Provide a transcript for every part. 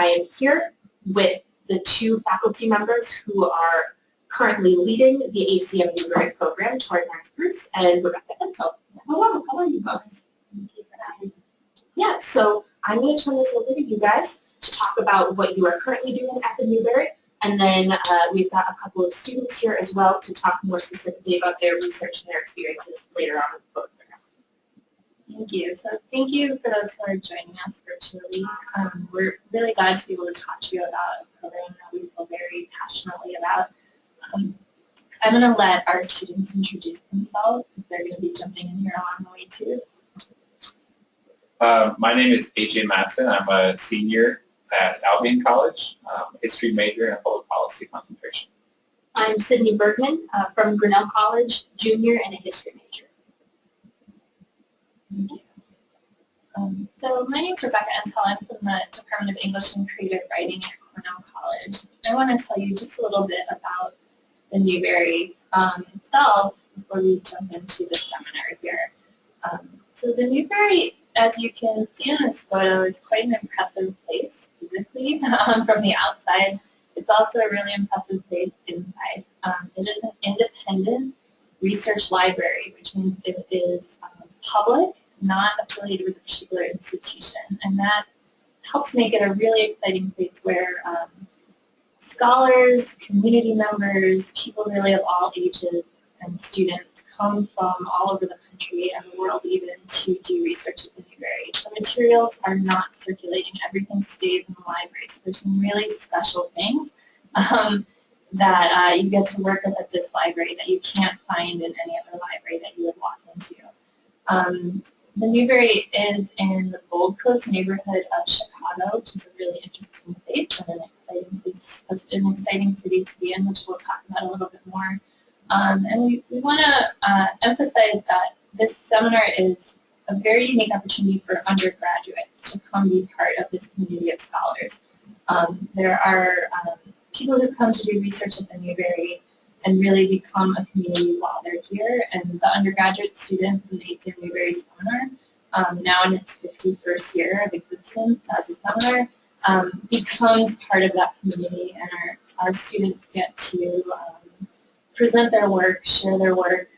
I am here with the two faculty members who are currently leading the ACM Newberry program, Tori Bruce and Rebecca Entel. Hello, how are you both? Thank you for having me. Yeah, so I'm going to turn this over to you guys to talk about what you are currently doing at the Newberry, and then we've got a couple of students here as well to talk more specifically about their research and their experiences later on in the program. Thank you. So thank you for those who are joining us virtually. We're really glad to be able to talk to you about a program that we feel very passionately about. I'm going to let our students introduce themselves because they're going to be jumping in here along the way too. My name is AJ Matson. I'm a senior at Albion College, history major and public policy concentration. I'm Sydney Bergman from Grinnell College, junior and a history major. Thank you. So my name is Rebecca Entel. I'm from the Department of English and Creative Writing at Cornell College. I want to tell you just a little bit about the Newberry itself before we jump into the seminar here. So the Newberry, as you can see in this photo, is quite an impressive place physically from the outside. It's also a really impressive place inside. It is an independent research library, which means it is public, not affiliated with a particular institution, and that helps make it a really exciting place where scholars, community members, people really of all ages and students come from all over the country and the world even to do research at the Newberry. The materials are not circulating. Everything stays in the library. So there's some really special things that you get to work with at this library that you can't find in any other library that you would walk into. The Newberry is in the Gold Coast neighborhood of Chicago, which is a really interesting place and an exciting city to be in, which we'll talk about a little bit more. And we want to emphasize that this seminar is a very unique opportunity for undergraduates to come be part of this community of scholars. There are people who come to do research at the Newberry and really become a community while they're here, and the undergraduate students in the ACM Newberry seminar, now in its 51st year of existence as a seminar, becomes part of that community, and our students get to present their work, share their work,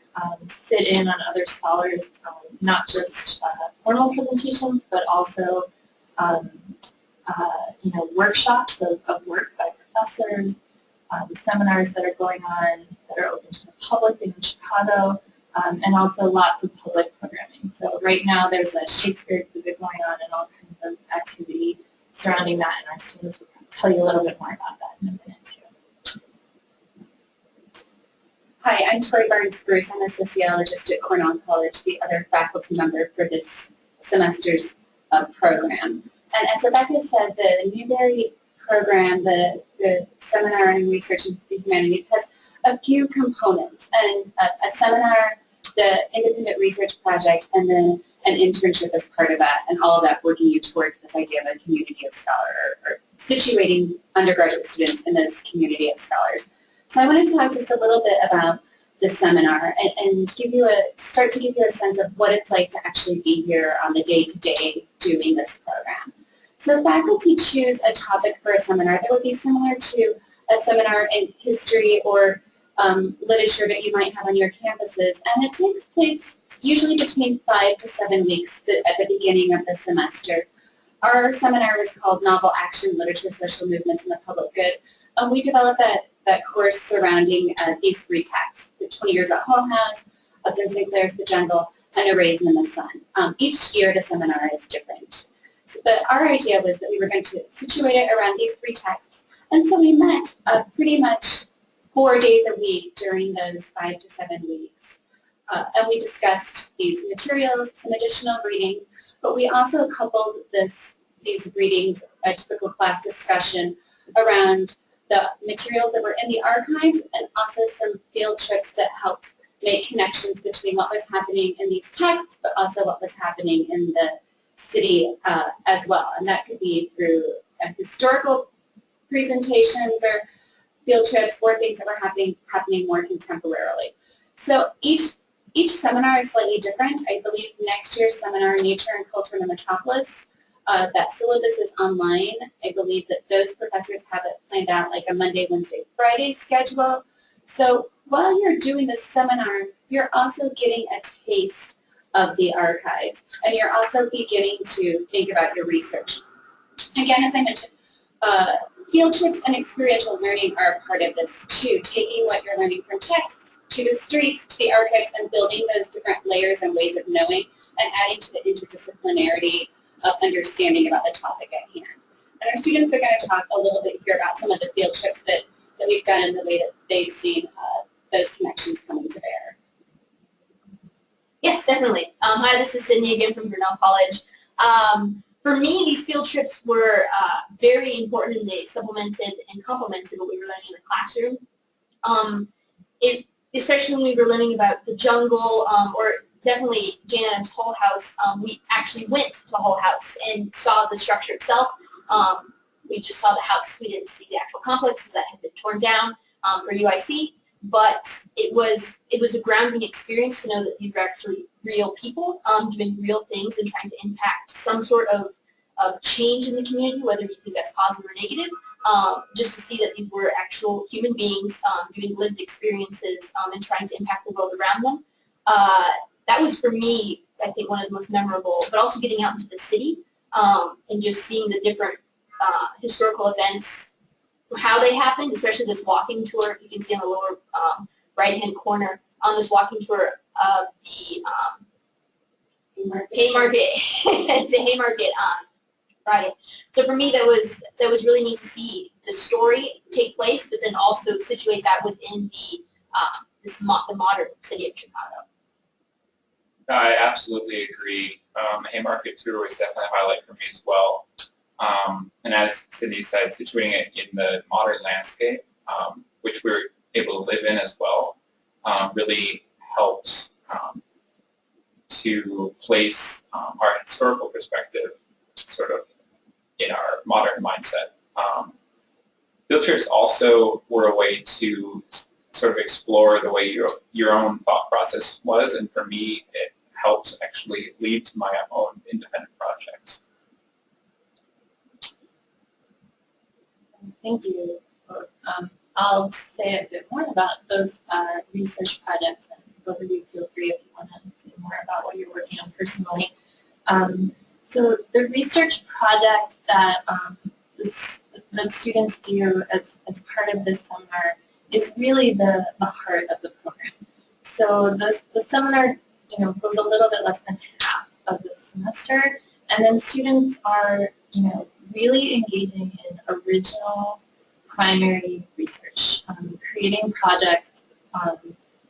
sit in on other scholars, not just formal presentations, but also workshops of work by professors, seminars that are going on that are open to the public in Chicago, and also lots of public programming. So right now there's a Shakespeare exhibit going on and all kinds of activity surrounding that, and our students will tell you a little bit more about that in a minute too. Hi, I'm Tori Bruce. I'm a sociologist at Cornell College, the other faculty member for this semester's program. And as Rebecca said, the Newberry program, the Seminar in Research in the Humanities, has a few components, and a seminar, the independent research project, and then an internship as part of that, and all of that working you towards this idea of a community of scholars, or situating undergraduate students in this community of scholars. So I wanted to talk just a little bit about the seminar and start to give you a sense of what it's like to actually be here on the day-to-day doing this program. So faculty choose a topic for a seminar that would be similar to a seminar in history or literature that you might have on your campuses, and it takes place usually between 5 to 7 weeks at the beginning of the semester. Our seminar is called Novel Action, Literature, Social Movements, and the Public Good. We developed that course surrounding these three texts, the 20 Years at Hull House, Upton Sinclair's The Jungle, and A Raisin in the Sun. Each year the seminar is different. But our idea was that we were going to situate it around these three texts, and so we met pretty much 4 days a week during those 5 to 7 weeks. And we discussed these materials, some additional readings, but we also coupled these readings, a typical class discussion, around the materials that were in the archives and also some field trips that helped make connections between what was happening in these texts, but also what was happening in the city as well. And that could be through historical presentations or field trips or things that were happening more contemporarily. So each seminar is slightly different. I believe next year's seminar, Nature and Culture in the Metropolis, that syllabus is online. I believe that those professors have it planned out like a Monday, Wednesday, Friday schedule. So while you're doing this seminar, you're also getting a taste of the archives, and you're also beginning to think about your research. Again, as I mentioned, field trips and experiential learning are a part of this too, taking what you're learning from texts to the streets, to the archives, and building those different layers and ways of knowing and adding to the interdisciplinarity of understanding about the topic at hand. And our students are going to talk a little bit here about some of the field trips that we've done and the way that they've seen those connections coming to bear. Yes, definitely. Hi, this is Sydney again from Grinnell College. For me, these field trips were very important, and they supplemented and complemented what we were learning in the classroom. Especially when we were learning about the jungle, or definitely Jane Addams' Hull House, we actually went to Hull House and saw the structure itself. We just saw the house. We didn't see the actual complexes that had been torn down for UIC. But it was a grounding experience to know that these were actually real people doing real things and trying to impact some sort of change in the community, whether you think that's positive or negative. Just to see that these were actual human beings doing lived experiences and trying to impact the world around them. That was, for me, I think, one of the most memorable, but also getting out into the city and just seeing the different historical events, how they happened, especially this walking tour. You can see on the lower right-hand corner on this walking tour of the Haymarket, the Haymarket Friday. So for me, that was really neat to see the story take place, but then also situate that within the the modern city of Chicago. I absolutely agree. The Haymarket tour was definitely a highlight for me as well. And as Sydney said, situating it in the modern landscape, which we were able to live in as well, really helps to place our historical perspective sort of in our modern mindset. Field trips also were a way to sort of explore the way your own thought process was, and for me, it helped actually lead to my own independent projects. Thank you. I'll just say a bit more about those research projects, and both of you feel free if you want to say more about what you're working on personally. So the research projects that that students do as part of this seminar is really the heart of the program. So the seminar, goes a little bit less than half of the semester, and then students are, really engaging in original primary research, creating projects,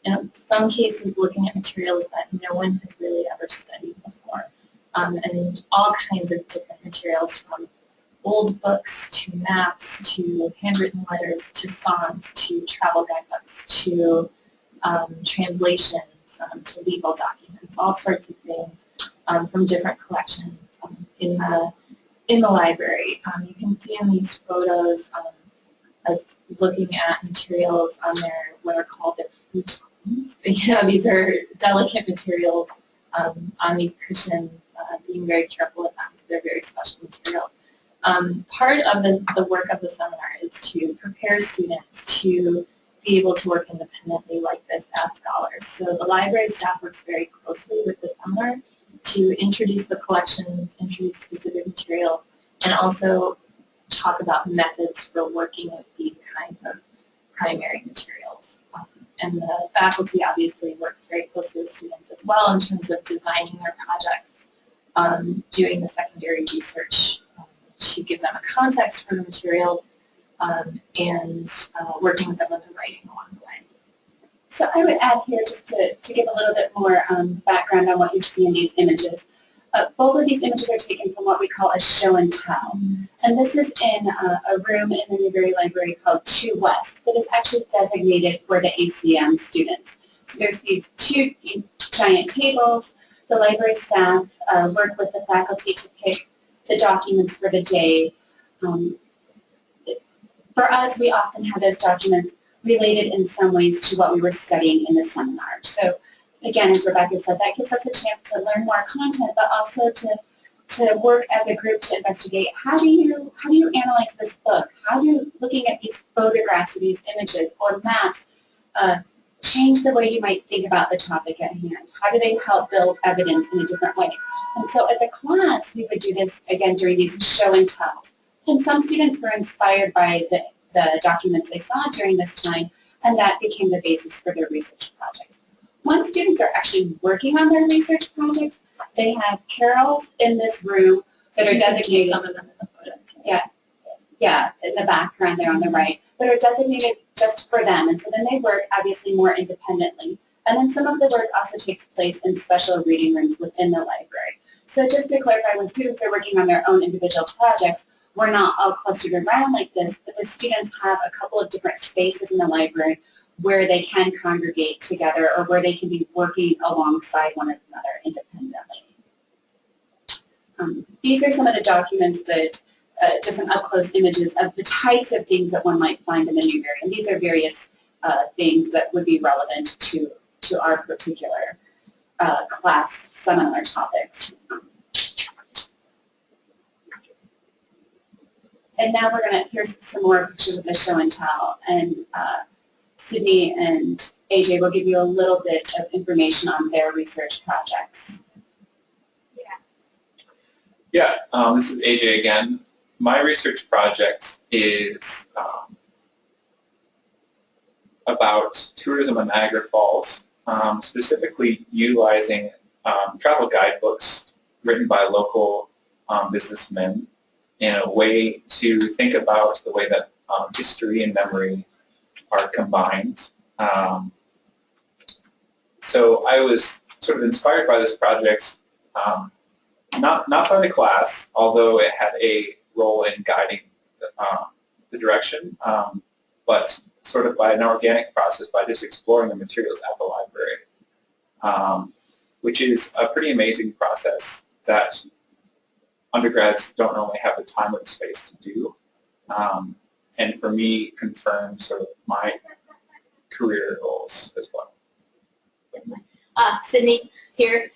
in some cases looking at materials that no one has really ever studied before, and all kinds of different materials, from old books to maps to handwritten letters to songs to travel guidebooks to translations to legal documents, all sorts of things from different collections in the library. You can see in these photos us looking at materials on their, what are called their futons. These are delicate materials on these cushions, being very careful with them because they're very special materials. Part of the work of the seminar is to prepare students to be able to work independently like this as scholars. So the library staff works very closely with the seminar to introduce the collections, introduce specific materials, and also talk about methods for working with these kinds of primary materials. And the faculty obviously work very closely with students as well in terms of designing their projects, doing the secondary research to give them a context for the materials, and working with them on the writing along the way. So I would add here, just to give a little bit more background on what you see in these images. Both of these images are taken from what we call a show and tell. And this is in a room in the Newberry Library called 2 West that is actually designated for the ACM students. So there's these 2 giant tables. The library staff work with the faculty to pick the documents for the day. For us, we often have those documents related in some ways to what we were studying in the seminar. So again, as Rebecca said, that gives us a chance to learn more content, but also to to work as a group to investigate how do you analyze this book? How do looking at these photographs or these images or maps change the way you might think about the topic at hand? How do they help build evidence in a different way? And so as a class, we would do this, again, during these show and tells. And some students were inspired by the documents they saw during this time, and that became the basis for their research projects. Once students are actually working on their research projects, they have carols in this room that are designated. Some of them in the photos. Yeah, in the background there on the right, that are designated just for them. And so then they work obviously more independently. And then some of the work also takes place in special reading rooms within the library. So just to clarify, when students are working on their own individual projects, we're not all clustered around like this, but the students have a couple of different spaces in the library where they can congregate together or where they can be working alongside one another independently. These are some of the documents that, just some up-close images of the types of things that one might find in the Newberry. And these are various things that would be relevant to our particular class seminar topics. And now we're going to, here's some more pictures of the show and tell. And Sydney and AJ will give you a little bit of information on their research projects. Yeah, this is AJ again. My research project is about tourism in Niagara Falls, specifically utilizing travel guidebooks written by local businessmen in a way to think about the way that history and memory are combined. So I was sort of inspired by this project, not by the class, although it had a role in guiding the direction, but sort of by an organic process, by just exploring the materials at the library, which is a pretty amazing process that undergrads don't normally have the time or the space to do, and for me confirmed sort of my career goals as well. Sydney here.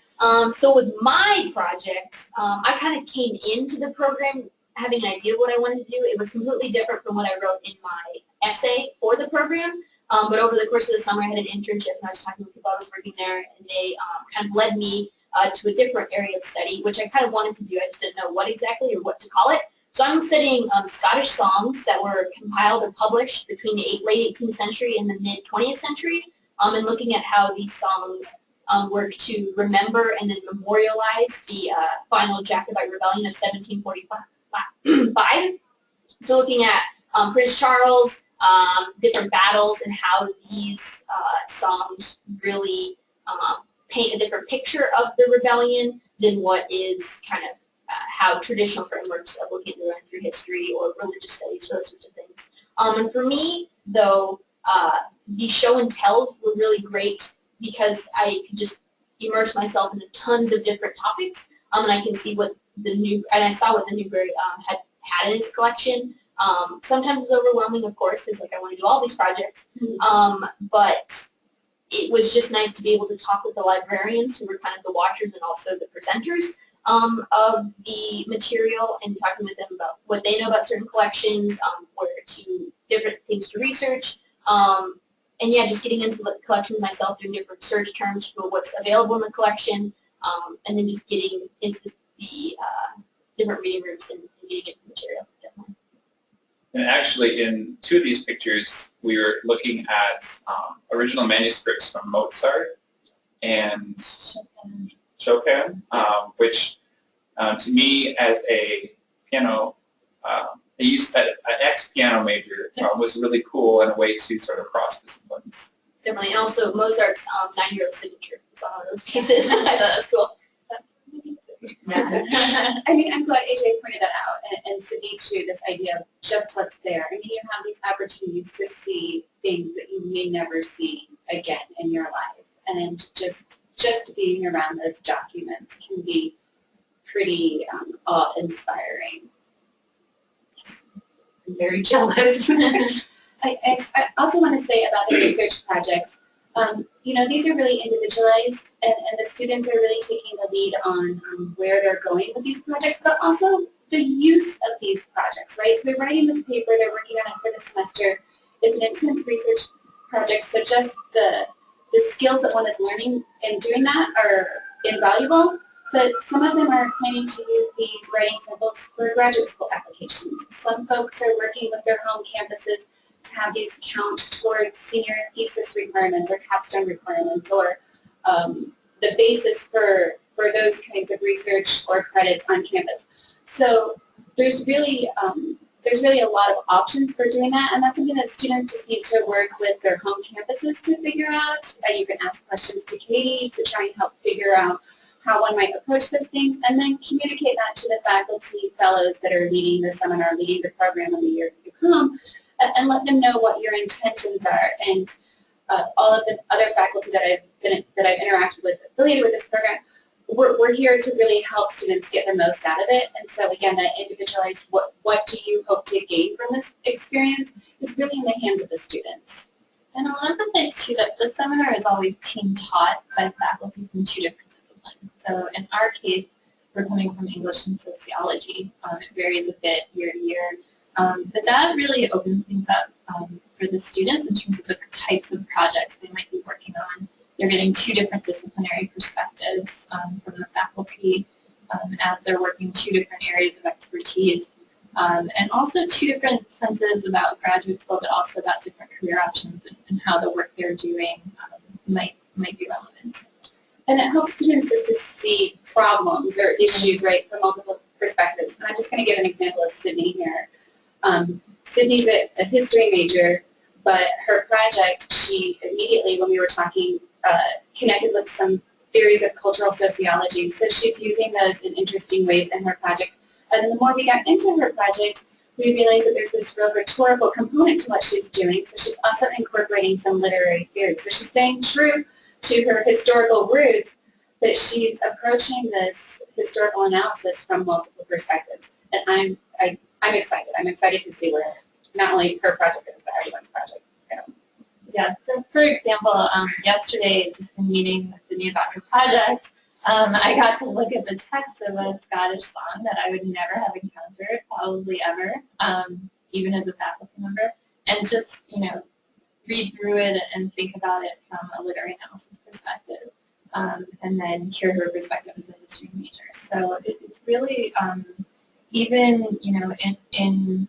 So with my project, I kind of came into the program having an idea of what I wanted to do. It was completely different from what I wrote in my essay for the program, but over the course of the summer I had an internship and I was talking to people I was working there, and they kind of led me to a different area of study, which I kind of wanted to do. I just didn't know what exactly or what to call it. So I'm studying Scottish songs that were compiled or published between the late 18th century and the mid 20th century, and looking at how these songs work to remember and then memorialize the final Jacobite rebellion of 1745. So looking at Prince Charles, different battles, and how these songs really paint a different picture of the rebellion than what is kind of how traditional frameworks of looking through history or religious studies, those sorts of things. And for me, though, the show and tells were really great because I could just immerse myself into tons of different topics, and I can see what I saw what the Newberry had in its collection. Sometimes it's overwhelming, of course, because I want to do all these projects, but it was just nice to be able to talk with the librarians who were kind of the watchers and also the presenters of the material, and talking with them about what they know about certain collections, where to different things to research, and yeah, just getting into the collection myself, doing different search terms for what's available in the collection, and then just getting into the different reading rooms and getting into the material. Definitely. And actually, in two of these pictures, we were looking at original manuscripts from Mozart and Chopin, which to me, as a piano, an ex-piano major, was really cool and a way to sort of cross disciplines. Definitely, and also Mozart's 9-year-old signature is on one of those pieces. I thought that was cool. I mean, I'm glad AJ pointed that out, and Sydney too, this idea of just what's there. I mean, you have these opportunities to see things that you may never see again in your life, and then just being around those documents can be pretty awe-inspiring. I'm very jealous. I also want to say about the research projects, These are really individualized, and the students are really taking the lead on where they're going with these projects, but also the use of these projects, right? So they're writing this paper, they're working on it for the semester. It's an intense research project, so just the skills that one is learning in doing that are invaluable, but some of them are planning to use these writing samples for graduate school applications. Some folks are working with their home campuses to have these count towards senior thesis requirements or capstone requirements, or the basis for those kinds of research or credits on campus. So there's really a lot of options for doing that, and that's something that students just need to work with their home campuses to figure out. You can ask questions to Katie to try and help figure out how one might approach those things, and then communicate that to the faculty fellows that are leading the seminar, leading the program in the year to come, and let them know what your intentions are. And all of the other faculty that I've interacted with affiliated with this program, we're here to really help students get the most out of it. And so again, that individualized what do you hope to gain from this experience is really in the hands of the students. And I'll emphasize too that the seminar is always team taught by faculty from 2 different disciplines. So in our case, we're coming from English and sociology. It varies a bit year to year. But that really opens things up for the students in terms of the types of projects they might be working on. They're getting 2 different disciplinary perspectives from the faculty as they're working 2 different areas of expertise, and also 2 different senses about graduate school, but also about different career options and how the work they're doing might be relevant. And it helps students just to see problems or issues, right, from multiple perspectives. And I'm just going to give an example of Sydney here. Sydney's a history major, but her project, she immediately, when we were talking, connected with some theories of cultural sociology. So she's using those in interesting ways in her project. And then the more we got into her project, we realized that there's this real rhetorical component to what she's doing. So she's also incorporating some literary theory. So she's staying true to her historical roots, but she's approaching this historical analysis from multiple perspectives. And I'm excited. I'm excited to see where not only her project is, but everyone's project. Yeah, so for example, yesterday, just in meeting with Sydney about her project, I got to look at the text of a Scottish song that I would never have encountered, probably ever, even as a faculty member, and just, read through it and think about it from a literary analysis perspective, and then hear her perspective as a history major. So it's really, even, in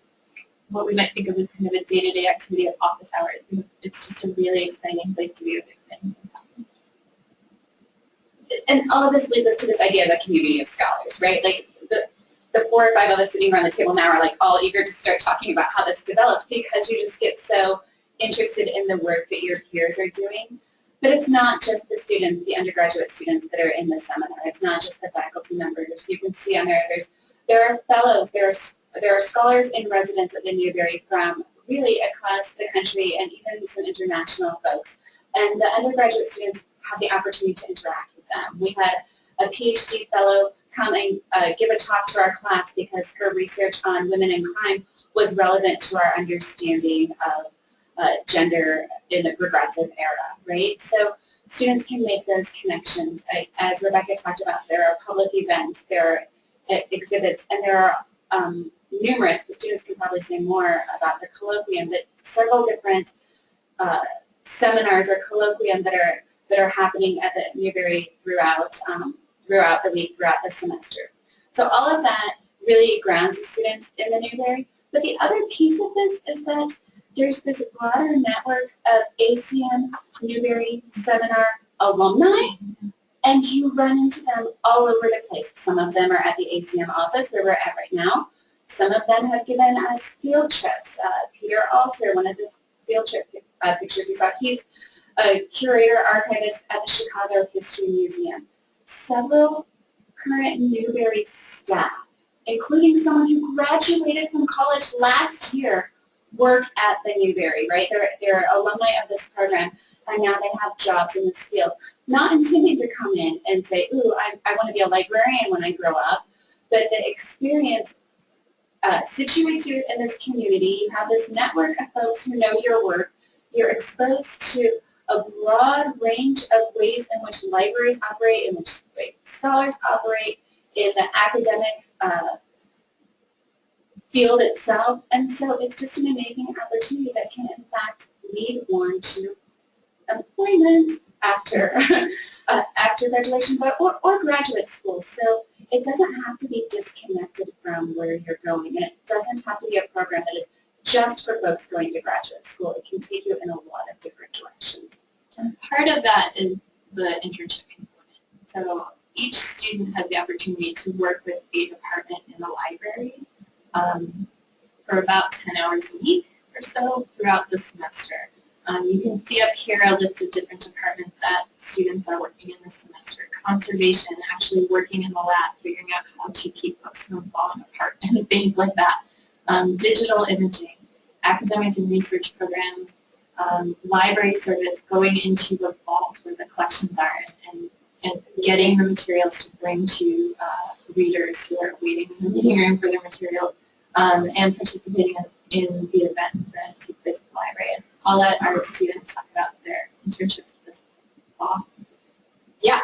what we might think of as kind of a day-to-day activity of office hours. It's just a really exciting place to be with exciting things happening. And all of this leads us to this idea of a community of scholars, right? Like the 4 or 5 of us sitting around the table now are like all eager to start talking about how that's developed, because you just get so interested in the work that your peers are doing. But it's not just the students, the undergraduate students that are in the seminar. It's not just the faculty members. You can see on there are fellows, there are scholars in residence at the Newberry from really across the country, and even some international folks. And the undergraduate students have the opportunity to interact with them. We had a PhD fellow come and give a talk to our class because her research on women in crime was relevant to our understanding of gender in the progressive era, right? So students can make those connections. As Rebecca talked about, there are public events, there are exhibits, and there are numerous, the students can probably say more about the colloquium, but several different seminars or colloquium that are happening at the Newberry throughout the week, throughout the semester. So all of that really grounds the students in the Newberry. But the other piece of this is that there's this broader network of ACM Newberry seminar alumni, and you run into them all over the place. Some of them are at the ACM office where we're at right now. Some of them have given us field trips. Peter Alter, one of the field trip pictures we saw, he's a curator archivist at the Chicago History Museum. Several current Newberry staff, including someone who graduated from college last year, work at the Newberry, right? They're alumni of this program, and now they have jobs in this field. Not intending to come in and say, ooh, I want to be a librarian when I grow up, but the experience situates you in this community. You have this network of folks who know your work. You're exposed to a broad range of ways in which libraries operate, in which scholars operate, in the academic field itself. And so it's just an amazing opportunity that can, in fact, lead one to employment after after graduation, or graduate school. So it doesn't have to be disconnected from where you're going, and it doesn't have to be a program that is just for folks going to graduate school. It can take you in a lot of different directions. And part of that is the internship component. So each student has the opportunity to work with a department in the library for about 10 hours a week or so throughout the semester. You can see up here a list of different departments that students are working in this semester. Conservation, actually working in the lab, figuring out how to keep books from falling apart and things like that. Digital imaging, academic and research programs, library service, going into the vault where the collections are and getting the materials to bring to readers who are waiting in the meeting room for their materials, and participating in the events that take place in the library. And I'll let our students talk about their internships this fall. Yeah,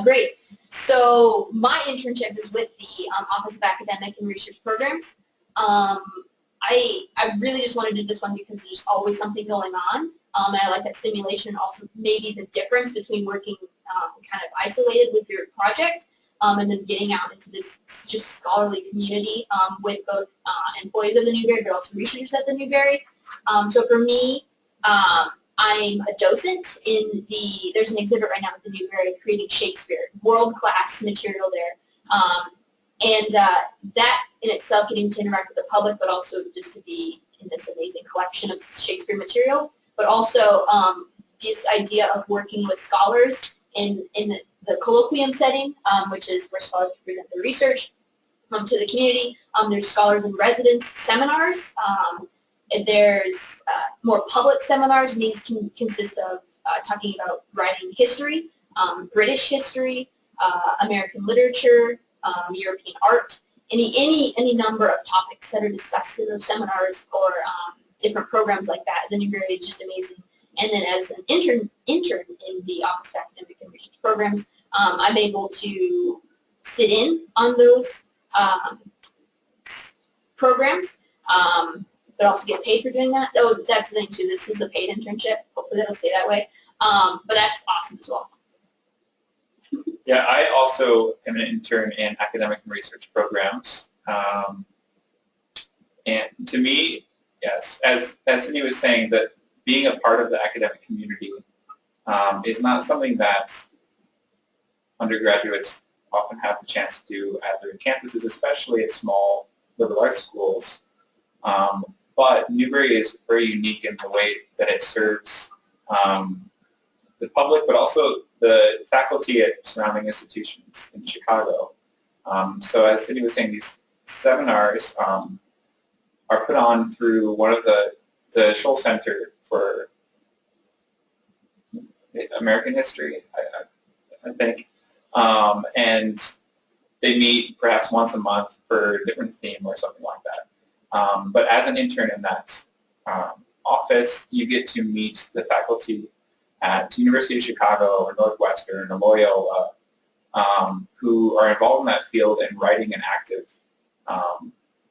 great. So my internship is with the Office of Academic and Research Programs. I really just wanted to do this one because there's always something going on. And I like that stimulation, also maybe the difference between working kind of isolated with your project and then getting out into this just scholarly community with both employees of the Newberry but also researchers at the Newberry. So for me, I'm a docent in there's an exhibit right now at the Newberry creating Shakespeare, world-class material there. And that in itself, getting to interact with the public, but also just to be in this amazing collection of Shakespeare material, but also this idea of working with scholars in the colloquium setting, which is where scholars present their research to the community. There's scholars in residence seminars. And there's more public seminars, and these can consist of talking about writing history, British history, American literature, European art, any number of topics that are discussed in those seminars or different programs like that. The Newberry is just amazing. And then as an intern in the Office of Academic and Research Programs, I'm able to sit in on those programs, but also get paid for doing that. Oh, that's the thing too. This is a paid internship. Hopefully that'll stay that way. But that's awesome as well. Yeah, I also am an intern in academic and research programs. And to me, yes, as Cindy was saying, that being a part of the academic community is not something that undergraduates often have the chance to do at their campuses, especially at small liberal arts schools. But Newberry is very unique in the way that it serves the public, but also the faculty at surrounding institutions in Chicago. So as Cindy was saying, these seminars are put on through one of the Scholl Center for American History, I think. And they meet perhaps once a month for a different theme or something like that. But as an intern in that office, you get to meet the faculty at University of Chicago or Northwestern or Loyola who are involved in that field and writing and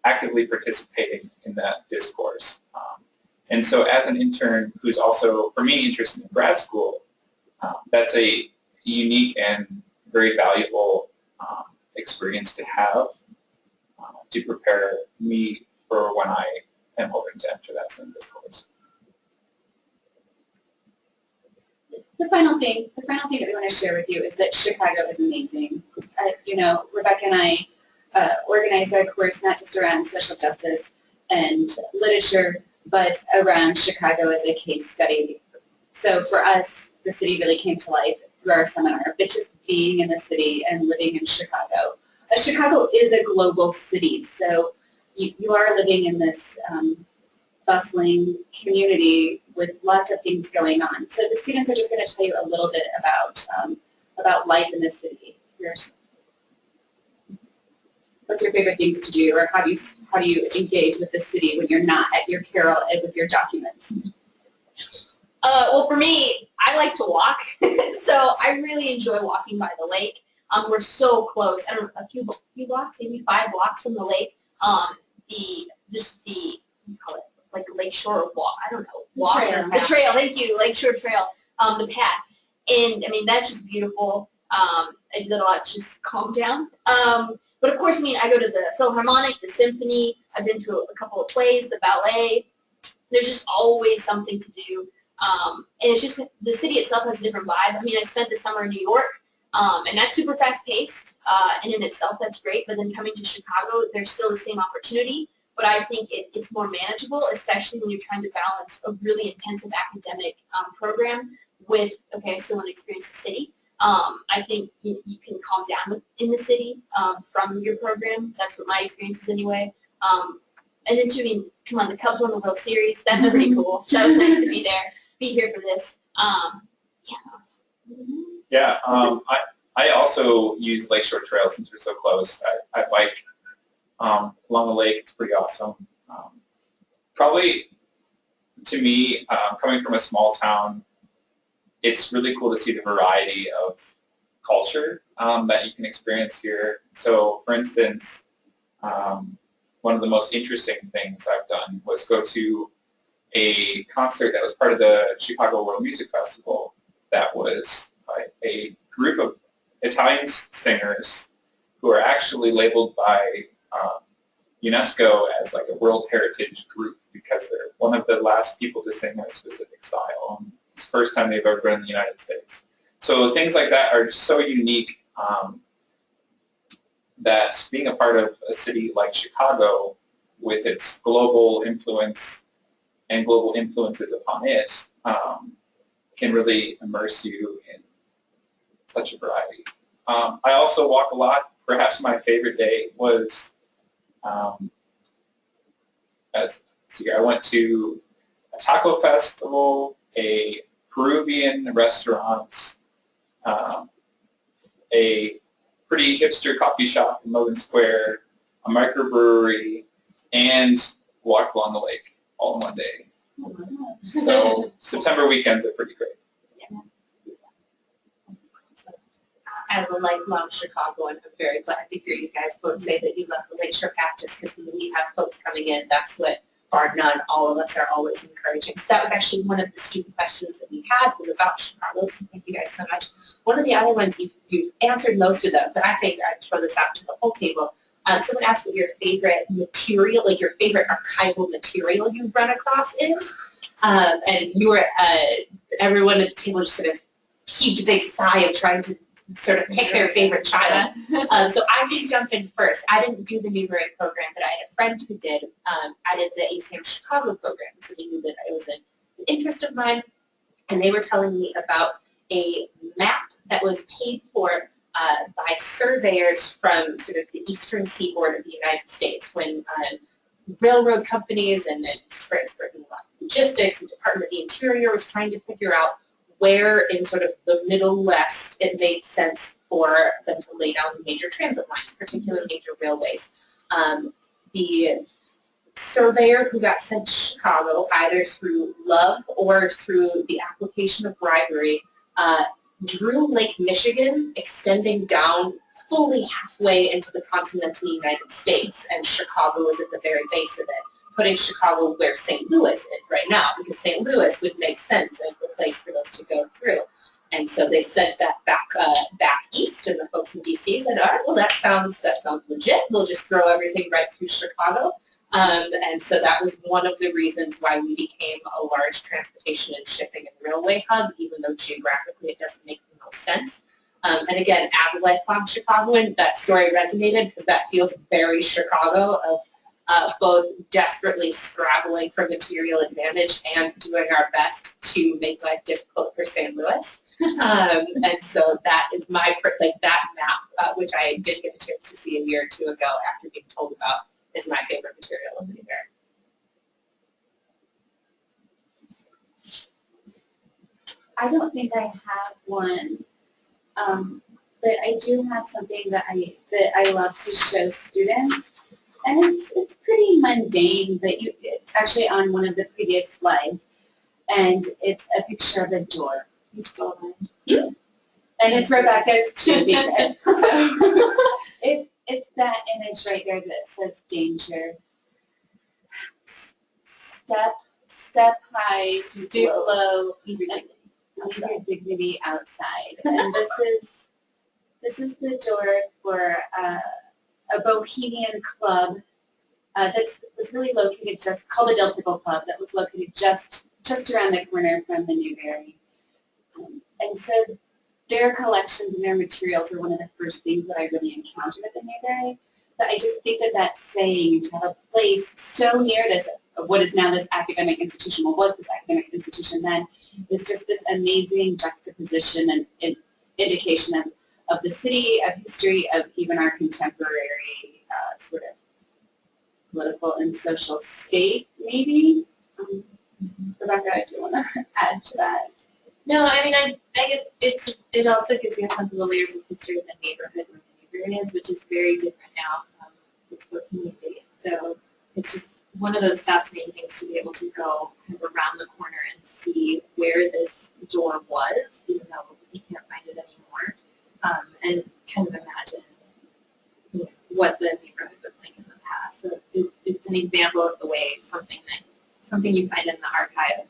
actively participating in that discourse. And so as an intern who's also, for me, interested in grad school, that's a unique and very valuable experience to have to prepare me for when I am hoping to enter that same discourse. The final thing that we want to share with you is that Chicago is amazing. You know, Rebecca and I organized our course not just around social justice and literature, but around Chicago as a case study. So for us, the city really came to life through our seminar, but just being in the city and living in Chicago. Chicago is a global city, so you are living in this bustling community with lots of things going on. So the students are just going to tell you a little bit about life in the city. What's your favorite things to do, or how do you engage with the city when you're not at your Carol and with your documents? Well, for me, I like to walk, so I really enjoy walking by the lake. We're so close, I don't know, a few blocks, maybe 5 blocks from the lake. What do you call it, like lakeshore walk, I don't know, walk. The trail, thank you, lakeshore trail, the path. And I mean, that's just beautiful. I do that a lot to just calm down. But of course, I mean, I go to the Philharmonic, the symphony, I've been to a couple of plays, the ballet. There's just always something to do. And it's just, the city itself has a different vibe. I mean, I spent the summer in New York, and that's super fast-paced, and in itself, that's great. But then coming to Chicago, there's still the same opportunity, but I think it's more manageable, especially when you're trying to balance a really intensive academic program with, okay, I still want to experience the city. I think you can calm down in the city from your program. That's what my experience is anyway. And then, too, I mean, come on, the Cubs won the World Series. That's pretty cool. So that was nice to be there, be here for this. Yeah, I also use Lakeshore Trail since we're so close. I bike along the lake. It's pretty awesome. Probably, to me, coming from a small town, it's really cool to see the variety of culture that you can experience here. So, for instance, one of the most interesting things I've done was go to a concert that was part of the Chicago World Music Festival that was a group of Italian singers who are actually labeled by UNESCO as like a World Heritage group because they're one of the last people to sing a specific style. It's the first time they've ever been in the United States. So things like that are so unique that being a part of a city like Chicago with its global influence and global influences upon it can really immerse you in such a variety. I also walk a lot. Perhaps my favorite day was, I went to a taco festival, a Peruvian restaurant, a pretty hipster coffee shop in Logan Square, a microbrewery, and walked along the lake all in one day. So September weekends are pretty great. As a lifelong Chicagoan, I'm very glad to hear you guys both say that you love the Lakeshore Path, just because when we have folks coming in, that's what, bar none, all of us are always encouraging. So that was actually one of the student questions that we had was about Chicago, so thank you guys so much. One of the other ones, you've answered most of them, but I think I'd throw this out to the whole table. Someone asked what your favorite material, like your favorite archival material you've run across is, and you were, everyone at the table just sort of heaved a big sigh of trying to sort of pick their favorite child. So I can jump in first. I didn't do the Newberry program, but I had a friend who did. I did the ACM Chicago program, so they knew that it was an interest of mine, and they were telling me about a map that was paid for by surveyors from sort of the eastern seaboard of the United States when railroad companies and for logistics and Department of the Interior was trying to figure out where in sort of the Middle West it made sense for them to lay down major transit lines, particularly major railways. The surveyor who got sent to Chicago, either through love or through the application of bribery, drew Lake Michigan extending down fully halfway into the continental United States, and Chicago was at the very base of it, putting Chicago where St. Louis is right now, because St. Louis would make sense as the place for those to go through. And so they sent that back east, and the folks in D.C. said, all right, well, that sounds legit. We'll just throw everything right through Chicago. And so that was one of the reasons why we became a large transportation and shipping and railway hub, even though geographically it doesn't make the most sense. And again, as a lifelong Chicagoan, that story resonated because that feels very Chicago of both desperately scrabbling for material advantage and doing our best to make life difficult for St. Louis. And so that is my, that map, which I did get a chance to see a year or two ago after being told about, is my favorite material of the year. I don't think I have one, but I do have something that I love to show students. And it's pretty mundane, but it's actually on one of the previous slides. and it's a picture of a door. You stole mine. And it's Rebecca's too. So it's that image right there that says danger. Step high, stoop low, leave your dignity outside. And this is the door for a bohemian club that's really located called the Dill Pickle Club, that was located just around the corner from the Newberry. And so their collections and their materials are one of the first things that I really encountered at the Newberry. But I just think that saying, to have a place so near this, what is now this academic institution, or was this academic institution then, is just this amazing juxtaposition and indication of the city, of history, of even our contemporary sort of political and social state, maybe. Rebecca, do you want to add to that? No, I mean, I get it also gives you a sense of the layers of history of the neighborhood where the Newberry is, which is very different now from its community. So it's just one of those fascinating things to be able to go kind of around the corner and see where this door was, even though you can't find it anymore, and kind of imagine what the neighborhood was like in the past. So it's an example of the way something you find in the archive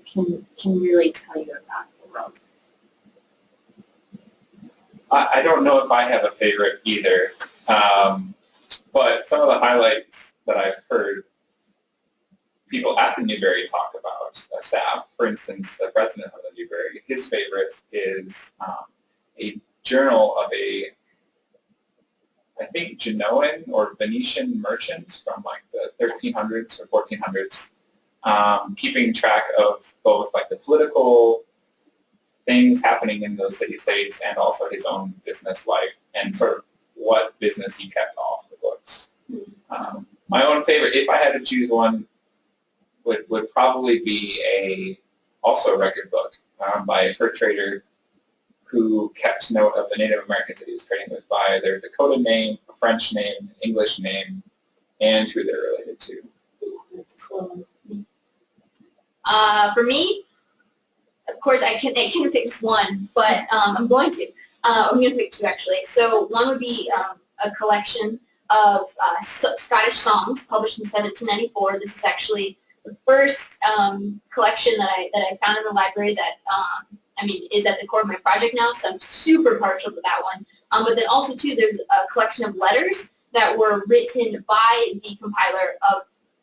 can really tell you about the world. I don't know if I have a favorite either, but some of the highlights that I've heard people at the Newberry talk about, staff, for instance, the president of the Newberry, his favorite is a journal of I think Genoan or Venetian merchants from like the 1300s or 1400s, keeping track of both like the political things happening in those city-states and also his own business life and sort of what business he kept off the books. My own favorite, if I had to choose one, would probably be also a record book by a fur trader who kept note of the Native Americans that he was trading with by their Dakota name, a French name, an English name, and who they're related to. That's cool. For me, of course, I can't pick just one, but I'm going to. I'm going to pick two, actually. So one would be a collection of Scottish songs published in 1794. This is actually the first collection that I found in the library that, is at the core of my project now, so I'm super partial to that one. But then also, too, there's a collection of letters that were written by the compiler of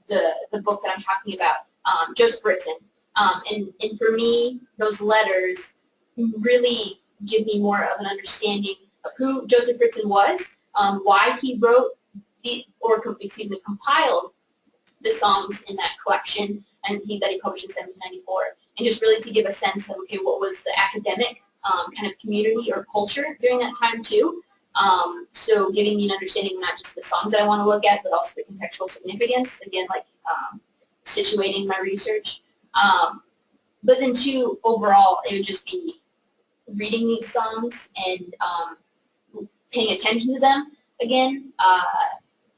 the book that I'm talking about, Joseph Ritson. And for me, those letters really give me more of an understanding of who Joseph Ritson was, why he wrote compiled the songs in that collection that he published in 1794, and just really to give a sense of, okay, what was the academic kind of community or culture during that time too. So giving me an understanding of not just the songs that I want to look at, but also the contextual significance, again, like situating my research. But then too, overall, it would just be reading these songs and paying attention to them again.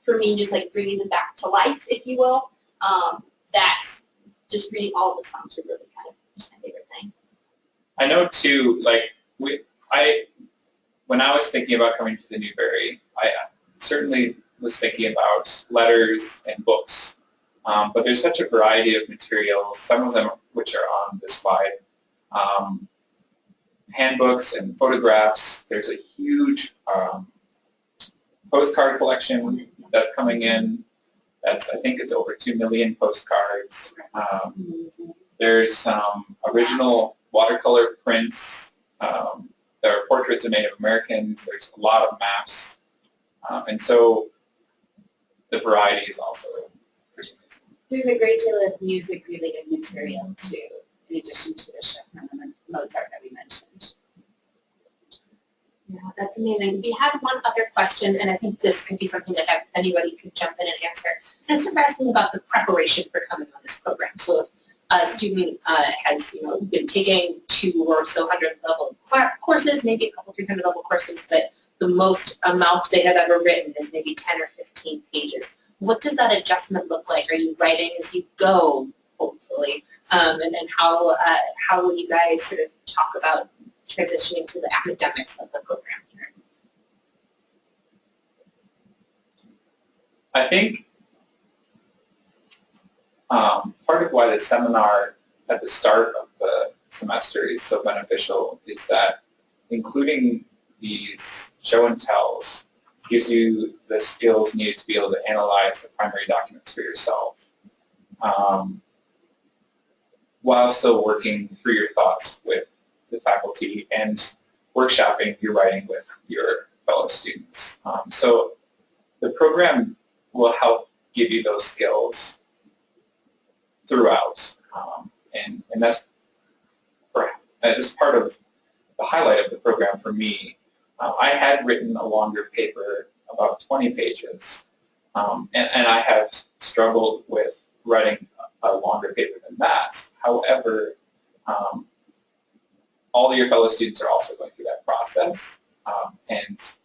For me, just like bringing them back to life, if you will. That's just reading all of the songs are really kind of just my favorite thing. I know too, like when I was thinking about coming to the Newberry, I certainly was thinking about letters and books. But there's such a variety of materials, some of them which are on this slide. Handbooks and photographs. There's a huge postcard collection that's coming in. I think it's over 2 million postcards. There's some original watercolor prints. There are portraits of Native Americans. There's a lot of maps. And so the variety is also pretty amazing. There's a great deal of music-related material, too, in addition to the Chopin and Mozart that we mentioned. Yeah, that's amazing. We had one other question, and I think this could be something that anybody could jump in and answer. And it's asking about the preparation for coming on this program. So if a student has been taking 200 or so level courses, maybe a couple 300 level courses, but the most amount they have ever written is maybe 10 or 15 pages. What does that adjustment look like? Are you writing as you go, hopefully? and then how will you guys sort of talk about transitioning to the academics of the program here? I think part of why the seminar at the start of the semester is so beneficial is that including these show and tells gives you the skills needed to be able to analyze the primary documents for yourself while still working through your thoughts with the faculty and workshopping your writing with your fellow students. So the program will help give you those skills throughout, and that's part of the highlight of the program for me. I had written a longer paper, about 20 pages, and I have struggled with writing a longer paper than that. However, all your fellow students are also going through that process, and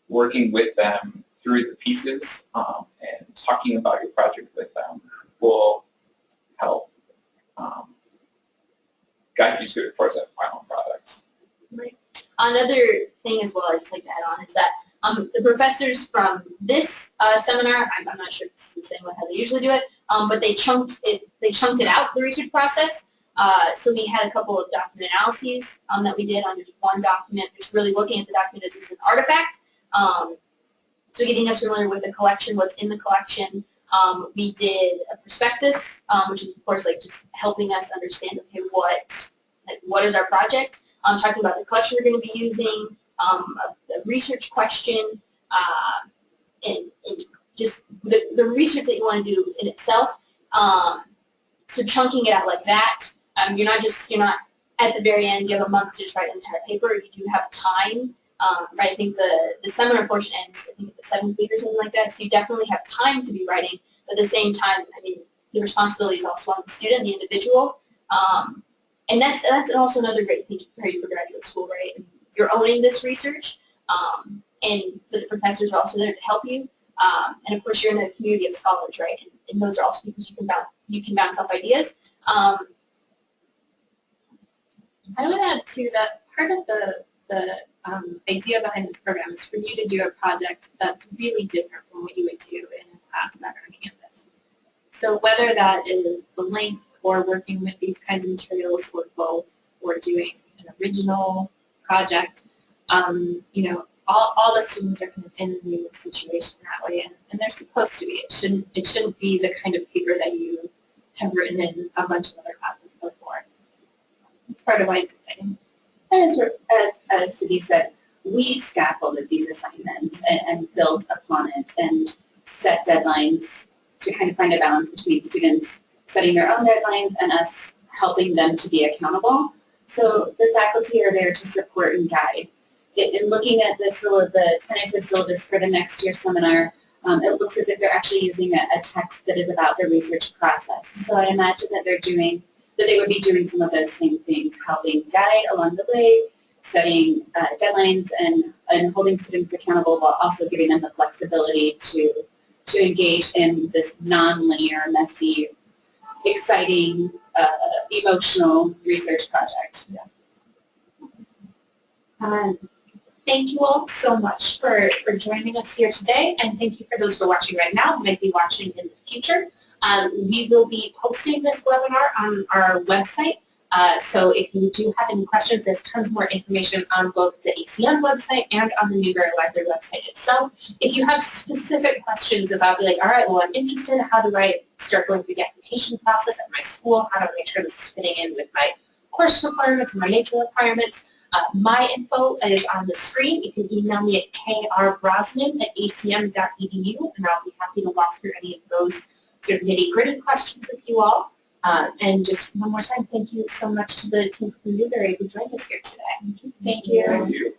working with them through the pieces and talking about your project with them will help guide you towards that final product. Right. Another thing as well I'd just like to add on is that the professors from this seminar, I'm not sure if it's the same way how they usually do it, but they chunked it out, the research process. So we had a couple of document analyses that we did on just one document, just really looking at the document as an artifact. So getting us familiar with the collection, what's in the collection. We did a prospectus, which is of course like just helping us understand, okay, what is our project? Talking about the collection we're going to be using, a research question, and just the research that you want to do in itself. So chunking it out like that, you're not at the very end. You have a month to just write an entire paper. You do have time. Right, I think the seminar portion ends, I think, at the 7th week or something like that, so you definitely have time to be writing, but at the same time, I mean, the responsibility is also on the student, the individual, and that's also another great thing to prepare you for graduate school, right? And you're owning this research, and the professors are also there to help you, and of course, you're in a community of scholars, right? And those are also people you can bounce off ideas. I would add too that part of the idea behind this program is for you to do a project that's really different from what you would do in a class back on campus. So whether that is the length or working with these kinds of materials or both, or doing an original project, you know, all the students are kind of in a new situation that way, and they're supposed to be. It shouldn't be the kind of paper that you have written in a bunch of other classes before. It's part of why it's exciting. As Cindy said, we scaffolded these assignments and built upon it and set deadlines to kind of find a balance between students setting their own deadlines and us helping them to be accountable. So the faculty are there to support and guide. In looking at the tentative syllabus for the next year's seminar, it looks as if they're actually using a text that is about the research process. So I imagine that they would be doing some of those same things, helping guide along the way, setting deadlines and holding students accountable while also giving them the flexibility to engage in this non-linear, messy, exciting, emotional research project. Yeah. Thank you all so much for joining us here today, and thank you for those who are watching right now who might be watching in the future. We will be posting this webinar on our website, so if you do have any questions, there's tons more information on both the ACM website and on the Newberry Library website itself. If you have specific questions about, like, all right, well, I'm interested in how do I start going through the application process at my school, how do I make sure this is fitting in with my course requirements and my major requirements, my info is on the screen. You can email me at krbrosnan@acm.edu, and I'll be happy to walk through any of those sort of nitty-gritty questions with you all. And just one more time, thank you so much to the team from Newberry who joined us here today. Thank you. Thank you.